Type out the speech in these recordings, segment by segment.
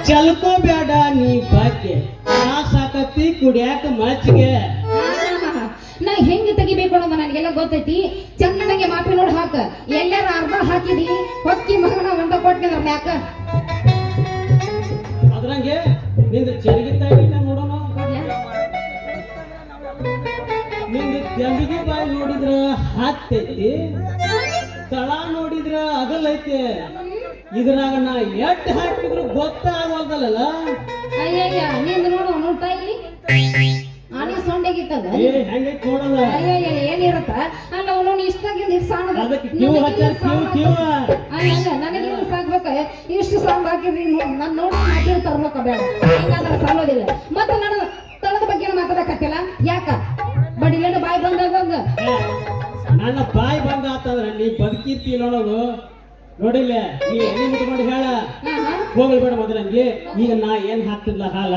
ಚಲ್ಕೋಬೇಡ ನೀ ಬಾಕೆ ನಾ ಸಾಕತ್ತಿ ಕುಡಿಯಾಕ ಮಚ್ಚಿಗೆ ನಾ ಹೆಂಗ್ ತೆಗಿಬೇಕು ಅನ್ನೋದು ನನಗೆಲ್ಲ ಗೊತ್ತೈತಿ. ಚಂದನಂಗೆ ಮಾಪಿ ನೋಡಿ ಹಾಕ. ಎಲ್ಲಾರ ಅರ್ಧ ಹಾಕಿದಿ ಹೊಕ್ಕಿ ಮಗನ ಒಂದ ಕೊಟ್ಟಿದ್ರ ಮ್ಯಾಕ ಅದ್ರಂಗೆ ನಿಂದ ಚರಿಗಿತ್ತ ನೋಡೋಣ. ನಿಂದ ತೆಂಬಿಗೆ ಬಾಯಿ ನೋಡಿದ್ರ ಹತ್ತೈತಿ, ತಳ ನೋಡಿದ್ರ ಅಗಲೈತಿ. ಇದ್ರಾಗ ನಾ ಎಟ್ಟು ಹಾಕಿದ್ರು ಗೊತ್ತಾಗಲ್ದಲ್ಲ. ಅಯ್ಯಯ್ಯ ನಿಂದ ನೋಡು ನೋಡ್ತಾ ಇಲ್ಲಿ ಆನೆ ಸೊಂಡೆಗಿತ್ತದ ಹೆಂಗೈತಿ ನೋಡಲ್ಲ. ಅಯ್ಯಯ್ಯ ಏನಿರತ್ತ ಅಲ್ಲ ಅವನು ಇಷ್ಟಾಗಿಂದ ಇಷ್ಟು ಸಣ್ಣ ನನಗೆ ಸಾಕ್ಬೇಕ. ಇಷ್ಟು ಸೌಂಡ್ ಹಾಕಿದ್ರಿ ನಾನು ನೋಡಿ ಹಾಕಿದ್ರೆ ತರ್ಬೇಕ ಬೇಡ, ಹಿಂಗಾದ್ರೆ ಸಾಲೋದಿಲ್ಲ. ಮತ್ತೆ ನಾನು ತಳದ ಬಗ್ಗೆ ಮಾತಾಡಕತ್ತಿಲ್ಲ ಯಾಕ ಬಡಿಲೇನ ಬಾಯಿ ಬಂದಾಗ ನನ್ನ ಬಾಯಿ ಬಂದ ಆತಂದ್ರೆ ನೀ ಬದುಕಿರ್ತಿ ನೋಡೋದು ನೋಡಿಲ್ಲ. ನೀ ಎಣ್ಣೆ ಮುಟ್ಕೊಂಡು ಹೇಳ ಹೋಗಲ್ಬೇಡ ಮೊದಲಂಗೆ. ಈಗ ನಾ ಏನ್ ಹಾಕ್ತಿರ್ಲ ಹಾಲ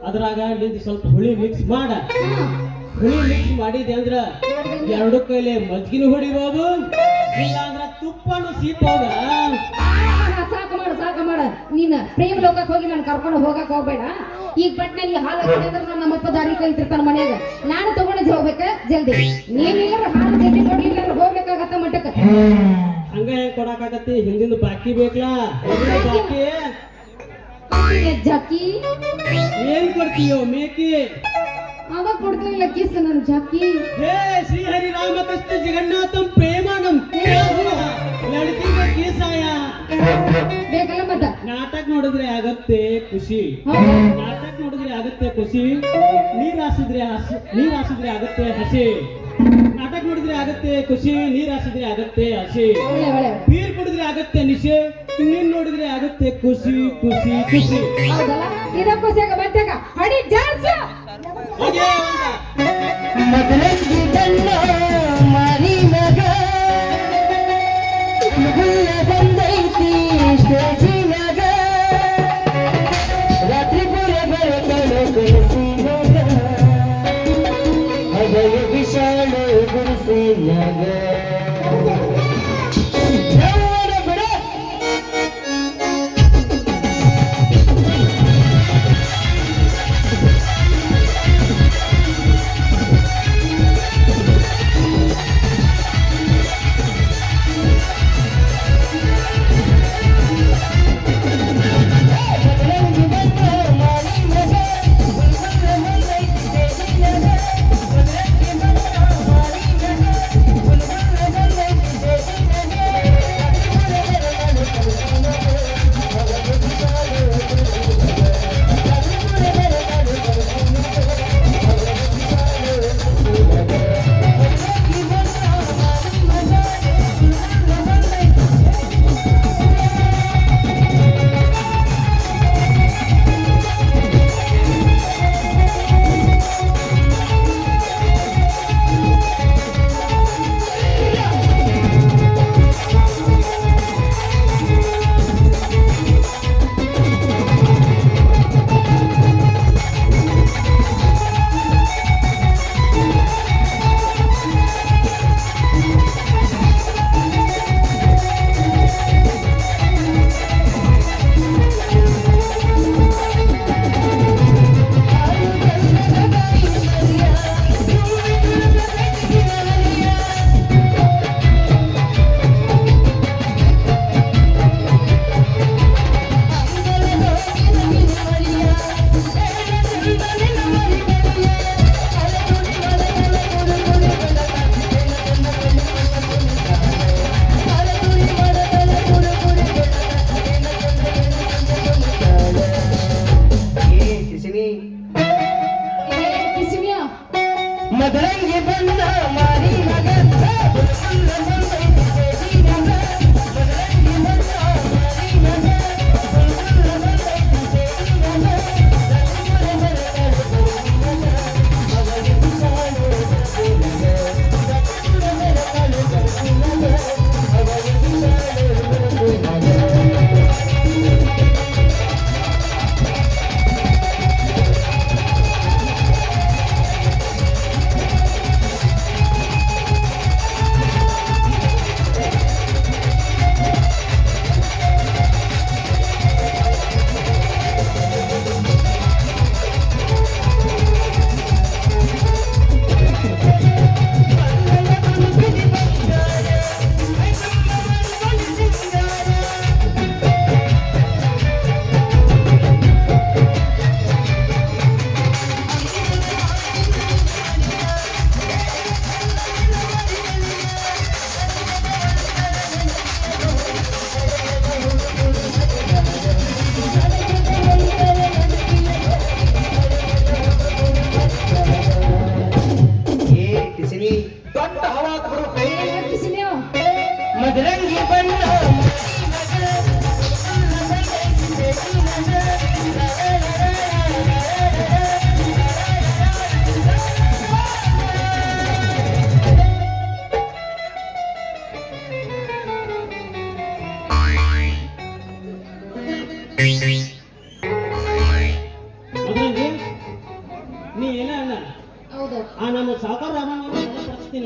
ಅದ್ರಾಗ ನಿಂದು ಸ್ವಲ್ಪ ಹುಳಿ ಮಿಕ್ಸ್ ಮಾಡ. ಹುಳಿ ಮಿಕ್ಸ್ ಮಾಡಿದೆ ಅಂದ್ರ ಎರಡು ಕೈಲಿ ಮಜ್ಗಿನೂ ಹೊಡಿಬಹುದು, ಇಲ್ಲ ಅಂದ್ರ ತುಪ್ಪನು ಸೀಪ್ ಹೋಗ. ಸಾಕ ಮಾಡ ನೀನ್ ಪ್ರೇಮ ಲೋಕಕ್ಕೆ ಹೋಗಿ ನಾನು ಕರ್ಕೊಂಡು ಹೋಗಕ್ ಹೋಗ್ಬೇಡ. ಈಗ ಬಟ್ನಲ್ಲಿ ಹಾಲು ಹಾಕಿದ್ರೆ ಅಂದ್ರೆ ನಮ್ಮಪ್ಪ ದಾರಿ ಕೈತಿರ್ತಾನ ಮನೆಯಾಗ. ನಾನು ತಗೊಂಡ್ ಹೋಗ್ಬೇಕ ಜಲ್ದಿ. ನೀನಿಲ್ಲ ಹಾಲು ಜಲ್ದಿ ಕೊಡ್ಲಿಲ್ಲ ಹೋಗ್ಬೇಕಾಗತ್ತ ಮಟ್ಟಕ್ಕ. ಹಂಗ ಹೆಂಗ್ ಕೊಡಕಾಗತ್ತಿ? ಹಿಂದಿಂದ ಬಾಕಿ ಬೇಕಲ್ಲ. ಬಾಕಿ ಜಾಕಿ ಏನ್ ಕೊಡ್ತೀಯೋ ಮೇಕಿ? ಅವ ಕೊಡ್ತಿಲ್ಲ ಕಿಸ್ ನನ್ ಜಾಕಿ. ಹೇ ಶ್ರೀಹರಿ ರಾಮಕೃಷ್ಣ ಜಗನ್ನಾಥಂ ಪ್ರೇಮಾನಂ ಲಡ್ಕಿಗೆ ಕಿಸ್ ಆಯಾ ಬೇಕಲ್ಲ ಮತ್ತ. ನಾಟಕ ನೋಡಿದ್ರೆ ಆಗತ್ತೆ ಖುಷಿ, ನಾಟಕ ನೋಡಿದ್ರೆ ಆಗತ್ತೆ ಖುಷಿ. ನೀರ್ ಹಾಸಿದ್ರೆ ಆಗತ್ತೆ ಹಸಿ. ನಾಟಕ ನೋಡಿದ್ರೆ ಆಗತ್ತೆ ಖುಷಿ, ನೀರ್ ಹಾಸಿದ್ರೆ ಆಗತ್ತೆ ಹಸಿ. ಬೀರ್ ಕುಡಿದ್ರೆ ಆಗತ್ತೆ ನಿಶೆ, ನೀನ್ ನೋಡಿದ್ರೆ ಆಗತ್ತೆ ಖುಷಿ ಖುಷಿ ಖುಷಿ. ಹೌದಲ್ಲ ಇದ ಖುಷಿಯಾಗ ಬಂದಾಗ ಹಡಿ ಜಾಡ್ಸ ಮದರಂಗಿ ಗಣ್ಣ ಮಾರಿ ಮಗ ಬಂದೈತಿ ಸ್ಟೇಜಿನಾಗ. ರಾತ್ರಿ ಪುರ ಬರಕಳು ಕಳಿಸಿ ಮಗ ಹೃದಯ ವಿಶಾಲ ಗುಡಿಸಿನಾಗ.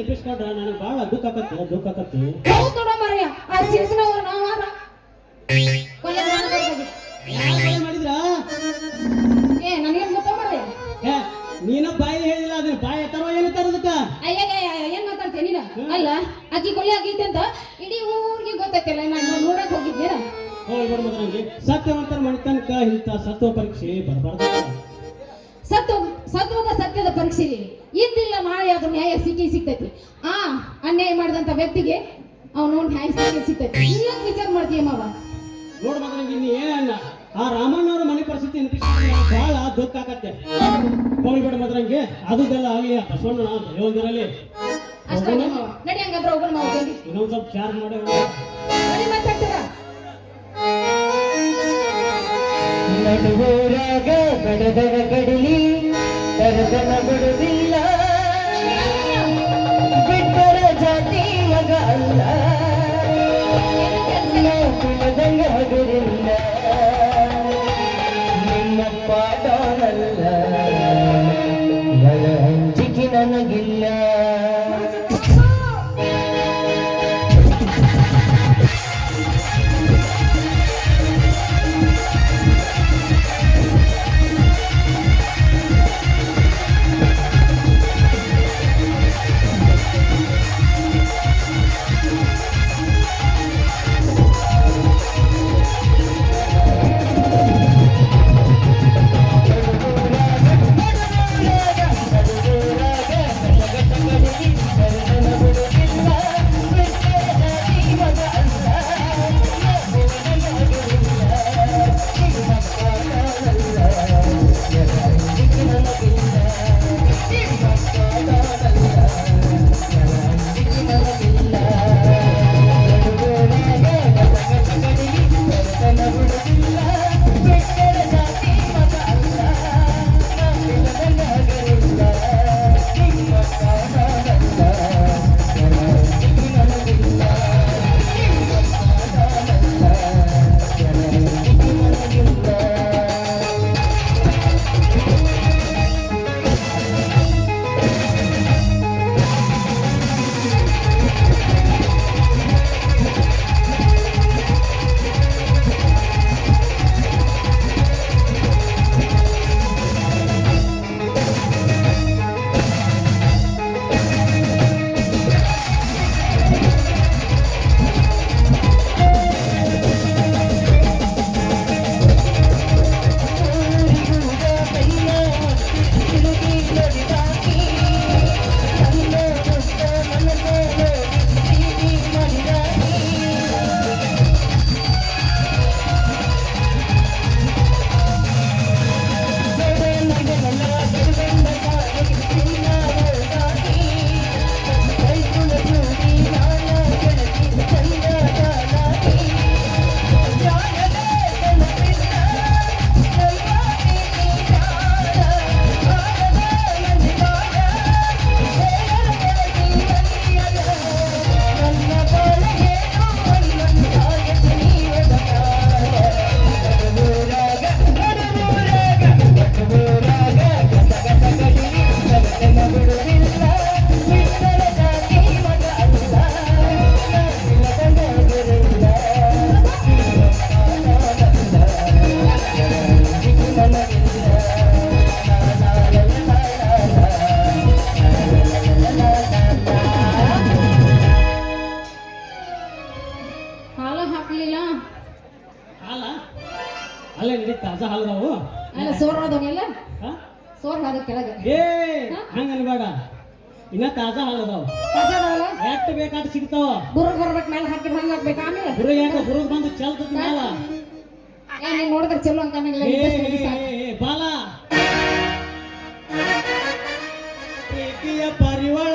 ನೆನಪಿಸ್ಕೊಂಡ್ರ ನನಗೆ ಭಾಳ ದುಃಖ ಆಕತ್ತಿ ಹೌದ್ ನೋಡ ಮರ್ಯ ಆ ಶಿರ್ಸನವ್ರು ನಾವಾರ ಕೊಲೆ ಮಾಡ್ಬೇಕಾಗಿತ್ತು. ಯಾರು ಕೊಲೆ ಮಾಡಿದ್ರ ಏ ನನಗೇನ್ ಗೊತ್ತ ಮರ್ಯ ಏ ನೀನು ಬಾಯಿ ಹೇಳಿಲ್ಲ ಅದನ್ನ ಬಾಯಿ ತರೋ ಏನು ತರೋದಕ್ಕ ಅಯ್ಯ ಏನ್ ಮಾತಾಡ್ತೀಯ ನೀನು ಅಲ್ಲ ಅಕ್ಕಿ ಕೊಲೆ ಆಗೈತೆ ಅಂತ ಇಡೀ ಊರಿಗೆ ಗೊತ್ತೈತಿಲ್ಲ ನಾನು ನೋಡಕ್ ಹೋಗಿದ್ದೆ ಹೋಗಿ ಬರ್ಬೋದು ನಂಗೆ ಸತ್ಯವಂತರ ಮಣಿತನಕ ಇಂಥ ಸತ್ವ ಪರೀಕ್ಷೆ ಬರಬಾರ್ದು ಸತ್ಯದ ಪರೀಕ್ಷೆಯಲ್ಲಿ ಇಂದಿಲ್ಲ ನಾಳೆ ಅದು ನ್ಯಾಯ ಸಿಗ್ತೈತಿ ಆ ಅನ್ಯಾಯ ಮಾಡಿದಂತ ವ್ಯಕ್ತಿಗೆ ಅವನು ನ್ಯಾಯ ಸಿಗ್ತೈತಿ ನೀನ್ ವಿಚಾರ ಮಾಡ್ತೀಯ ಮಾವ ನೋಡ್ ಮಗ ನಂಗೆ ಇನ್ನು ಏನಲ್ಲ ಆ ರಾಮಣ್ಣವ್ರ ಮನೆ ಪರಿಸ್ಥಿತಿ ನೆನಪಿಸ್ಕೊಂಡ್ರೆ ಬಹಳ ದುಃಖ ಆಗತ್ತೆ ಹೋಗ್ಬಿಡ ಮದ್ರಂಗೆ ಅದುದೆಲ್ಲ ಆಗ್ಲಿ ಬಸವಣ್ಣ ದೈವಂದಿರಲಿ ಅಷ್ಟೇ ಮಾವ ನಡಿ ಹಂಗಂದ್ರೆ ಹೋಗೋಣ ಮಾವ ಜಲ್ದಿ ಇನ್ನೊಂದ್ ಸ್ವಲ್ಪ ಚಾರ್ಜ್ ಮಾಡಿ ನಡಿ ಮಾತಾಡ್ತೀರಾ ನಡುವೂರಾಗ ಬಡದರ ಕಡಲಿ ತರದನ ಬಿಡುವುದಿಲ್ಲ ಬಿಟ್ಟರ ಜಾತಿ ಮಗ ಅಲ್ಲ ಕುಲದಂಗ ಹಗುರಿಲ್ಲ ನಿಮ್ಮಪ್ಪ ಡಾನಲ್ಲ ನನ್ನ ಹಂಚಿಕೆ ನನಗಿಲ್ಲ ಅಲ್ಲೇ ನಡಿ ತಾಜಾ ಹಾಲದಾವು ಅಲ್ಲ ಸೋರ್ ಹೋದವನೆಲ್ಲ ಸೋರ್ ಹೋದ ಕೆಳಗೆ ಏ ಹಂಗ ಅನ್ಬೇಡ ಇನ್ನ ತಾಜಾ ಹಾಲದಾವು ಎಷ್ಟ್ ಬೇಕಾದ್ ಸಿಗ್ತಾವ ಬುರ್ಗ್ ಬರ್ಬೇಕು ಮೇಲೆ ಹಾಕಿ ಹಂಗ ಹಾಕ್ಬೇಕು ಆಮೇಲೆ ಬುರ್ಗ್ ಯಾಕ ಬುರ್ಗ್ ಬಂದು ಚಲ್ತದ ಮ್ಯಾಲ ನೀನ್ ನೋಡಿದ್ರೆ ಚಲೋ ಅಂತ ಬಾಲ ಪ್ರೀತಿಯ ಪರಿವಾಳ